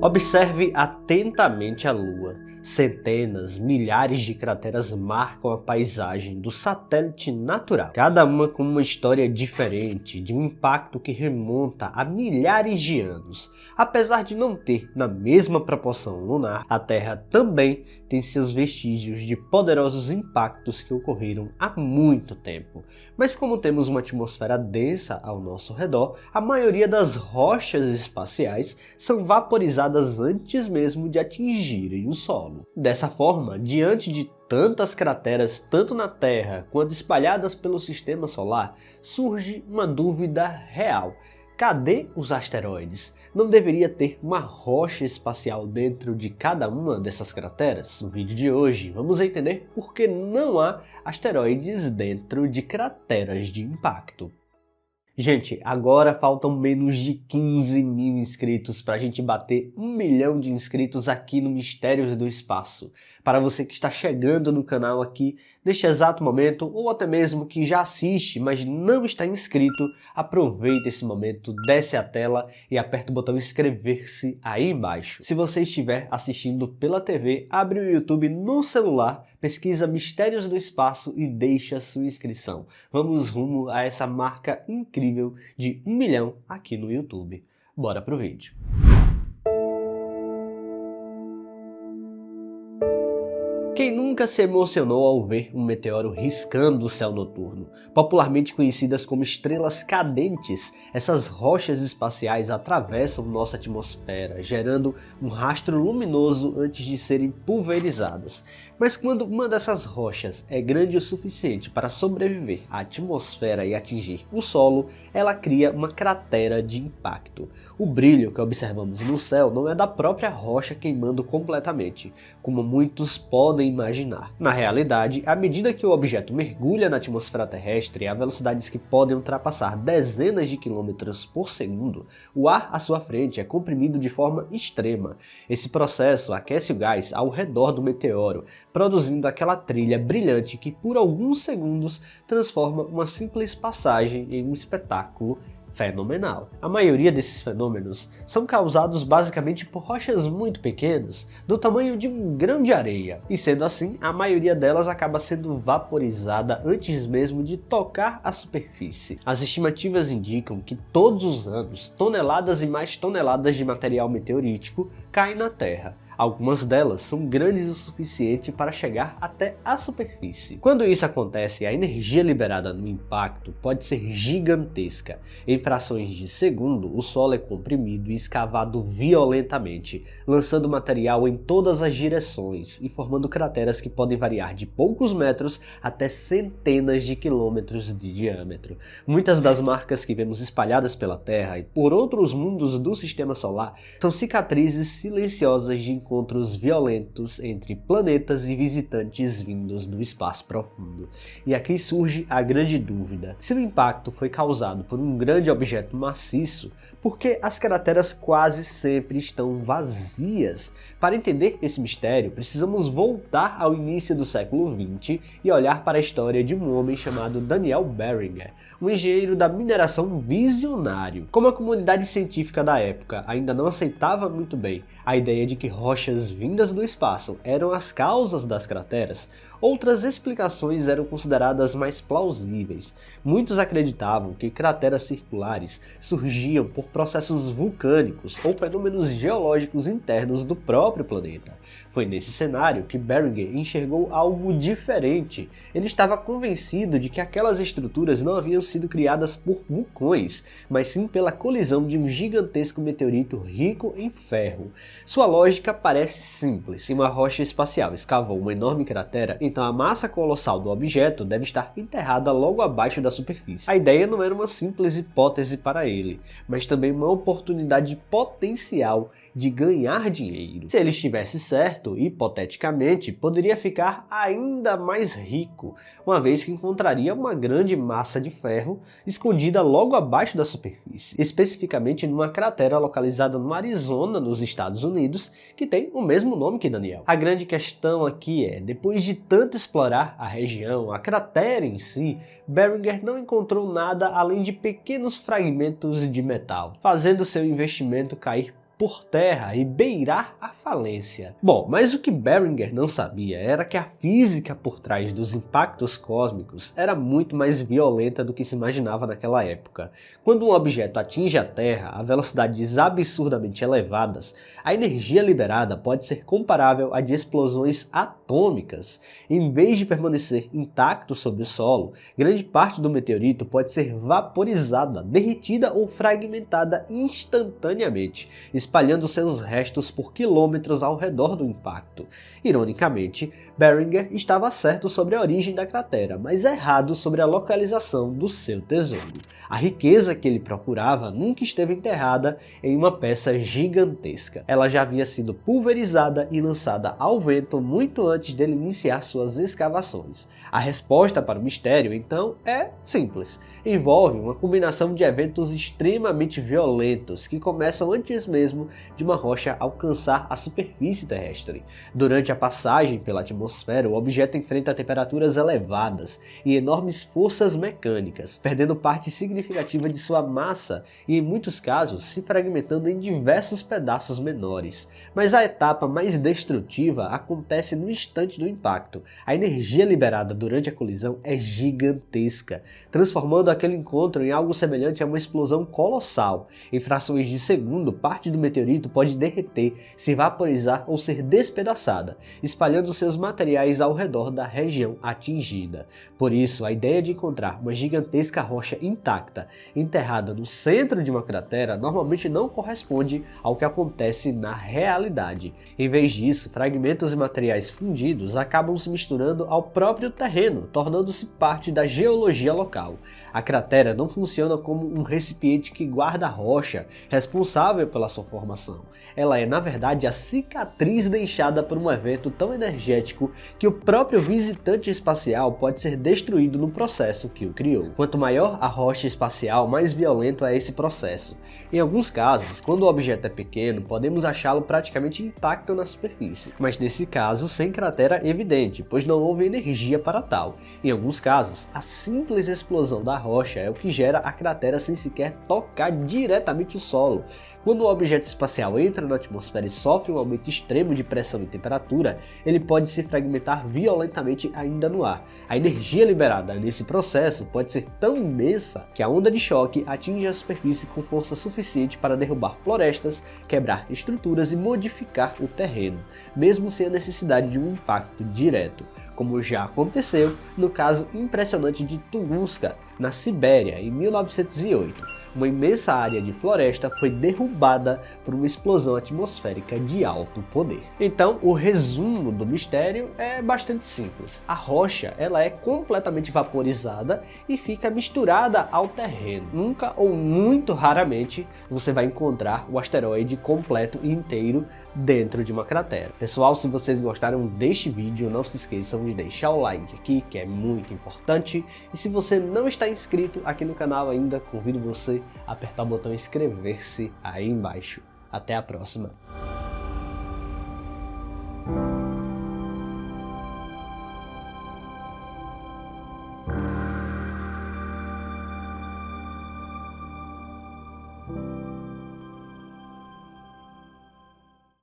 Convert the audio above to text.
Observe atentamente a Lua. Centenas, milhares de crateras marcam a paisagem do satélite natural, cada uma com uma história diferente, de um impacto que remonta a milhares de anos. Apesar de não ter na mesma proporção lunar, a Terra também tem seus vestígios de poderosos impactos que ocorreram há muito tempo. Mas como temos uma atmosfera densa ao nosso redor, a maioria das rochas espaciais são vaporizadas antes mesmo de atingirem o solo. Dessa forma, diante de tantas crateras tanto na Terra quanto espalhadas pelo sistema solar, surge uma dúvida real. Cadê os asteroides? Não deveria ter uma rocha espacial dentro de cada uma dessas crateras? No vídeo de hoje, vamos entender por que não há asteroides dentro de crateras de impacto. Gente, agora faltam menos de 15 mil inscritos para a gente bater 1 milhão de inscritos aqui no Mistérios do Espaço. Para você que está chegando no canal aqui neste exato momento, ou até mesmo que já assiste, mas não está inscrito, aproveita esse momento, desce a tela e aperta o botão inscrever-se aí embaixo. Se você estiver assistindo pela TV, abre o YouTube no celular, pesquisa Mistérios do Espaço e deixa sua inscrição. Vamos rumo a essa marca incrível de 1 milhão aqui no YouTube. Bora pro vídeo. Quem nunca se emocionou ao ver um meteoro riscando o céu noturno? Popularmente conhecidas como estrelas cadentes, essas rochas espaciais atravessam nossa atmosfera, gerando um rastro luminoso antes de serem pulverizadas. Mas quando uma dessas rochas é grande o suficiente para sobreviver à atmosfera e atingir o solo, ela cria uma cratera de impacto. O brilho que observamos no céu não é da própria rocha queimando completamente, como muitos podem imaginar. Na realidade, à medida que o objeto mergulha na atmosfera terrestre a velocidades que podem ultrapassar dezenas de quilômetros por segundo, o ar à sua frente é comprimido de forma extrema. Esse processo aquece o gás ao redor do meteoro, produzindo aquela trilha brilhante que por alguns segundos transforma uma simples passagem em um espetáculo fenomenal. A maioria desses fenômenos são causados basicamente por rochas muito pequenas, do tamanho de um grão de areia, e sendo assim, a maioria delas acaba sendo vaporizada antes mesmo de tocar a superfície. As estimativas indicam que todos os anos, toneladas e mais toneladas de material meteorítico caem na Terra. Algumas delas são grandes o suficiente para chegar até a superfície. Quando isso acontece, a energia liberada no impacto pode ser gigantesca. Em frações de segundo, o solo é comprimido e escavado violentamente, lançando material em todas as direções e formando crateras que podem variar de poucos metros até centenas de quilômetros de diâmetro. Muitas das marcas que vemos espalhadas pela Terra e por outros mundos do sistema solar são cicatrizes silenciosas de encontros violentos entre planetas e visitantes vindos do espaço profundo. E aqui surge a grande dúvida: se o impacto foi causado por um grande objeto maciço, por que as crateras quase sempre estão vazias? Para entender esse mistério, precisamos voltar ao início do século XX e olhar para a história de um homem chamado Daniel Barringer, um engenheiro da mineração visionário. Como a comunidade científica da época ainda não aceitava muito bem a ideia de que rochas vindas do espaço eram as causas das crateras, outras explicações eram consideradas mais plausíveis. Muitos acreditavam que crateras circulares surgiam por processos vulcânicos ou fenômenos geológicos internos do próprio planeta. Foi nesse cenário que Barringer enxergou algo diferente. Ele estava convencido de que aquelas estruturas não haviam sido criadas por vulcões, mas sim pela colisão de um gigantesco meteorito rico em ferro. Sua lógica parece simples. Se uma rocha espacial escavou uma enorme cratera, então a massa colossal do objeto deve estar enterrada logo abaixo da superfície. A ideia não era uma simples hipótese para ele, mas também uma oportunidade potencial de ganhar dinheiro. Se ele estivesse certo, hipoteticamente, poderia ficar ainda mais rico, uma vez que encontraria uma grande massa de ferro escondida logo abaixo da superfície, especificamente numa cratera localizada no Arizona, nos Estados Unidos, que tem o mesmo nome que Daniel. A grande questão aqui é, depois de tanto explorar a região, a cratera em si, Barringer não encontrou nada além de pequenos fragmentos de metal, fazendo seu investimento cair por terra e beirar a falência. Bom, mas o que Barringer não sabia era que a física por trás dos impactos cósmicos era muito mais violenta do que se imaginava naquela época. Quando um objeto atinge a Terra a velocidades absurdamente elevadas, a energia liberada pode ser comparável à de explosões atômicas. Em vez de permanecer intacto sob o solo, grande parte do meteorito pode ser vaporizada, derretida ou fragmentada instantaneamente, espalhando seus restos por quilômetros ao redor do impacto. Ironicamente, Barringer estava certo sobre a origem da cratera, mas errado sobre a localização do seu tesouro. A riqueza que ele procurava nunca esteve enterrada em uma peça gigantesca. Ela já havia sido pulverizada e lançada ao vento muito antes dele iniciar suas escavações. A resposta para o mistério, então, é simples. Envolve uma combinação de eventos extremamente violentos que começam antes mesmo de uma rocha alcançar a superfície terrestre. Durante a passagem pela atmosfera, o objeto enfrenta temperaturas elevadas e enormes forças mecânicas, perdendo parte significativa de sua massa e, em muitos casos, se fragmentando em diversos pedaços menores. Mas a etapa mais destrutiva acontece no instante do impacto. A energia liberada durante a colisão é gigantesca, transformando aquele encontro em algo semelhante a uma explosão colossal. Em frações de segundo, parte do meteorito pode derreter, se vaporizar ou ser despedaçada, espalhando seus materiais ao redor da região atingida. Por isso, a ideia de encontrar uma gigantesca rocha intacta, enterrada no centro de uma cratera, normalmente não corresponde ao que acontece na realidade. Em vez disso, fragmentos e materiais fundidos acabam se misturando ao próprio terreno, tornando-se parte da geologia local. A cratera não funciona como um recipiente que guarda a rocha, responsável pela sua formação. Ela é, na verdade, a cicatriz deixada por um evento tão energético que o próprio visitante espacial pode ser destruído no processo que o criou. Quanto maior a rocha espacial, mais violento é esse processo. Em alguns casos, quando o objeto é pequeno, podemos achá-lo praticamente intacto na superfície, mas nesse caso sem cratera evidente, pois não houve energia para tal. Em alguns casos, a simples explosão da rocha é o que gera a cratera sem sequer tocar diretamente o solo. Quando o objeto espacial entra na atmosfera e sofre um aumento extremo de pressão e temperatura, ele pode se fragmentar violentamente ainda no ar. A energia liberada nesse processo pode ser tão imensa que a onda de choque atinge a superfície com força suficiente para derrubar florestas, quebrar estruturas e modificar o terreno, mesmo sem a necessidade de um impacto direto, como já aconteceu no caso impressionante de Tunguska, na Sibéria, em 1908. Uma imensa área de floresta foi derrubada por uma explosão atmosférica de alto poder. Então, o resumo do mistério é bastante simples. A rocha ela é completamente vaporizada e fica misturada ao terreno. Nunca ou muito raramente você vai encontrar o asteroide completo e inteiro dentro de uma cratera. Pessoal, se vocês gostaram deste vídeo, não se esqueçam de deixar o like aqui, que é muito importante. E se você não está inscrito aqui no canal ainda, convido você a apertar o botão inscrever-se aí embaixo. Até a próxima!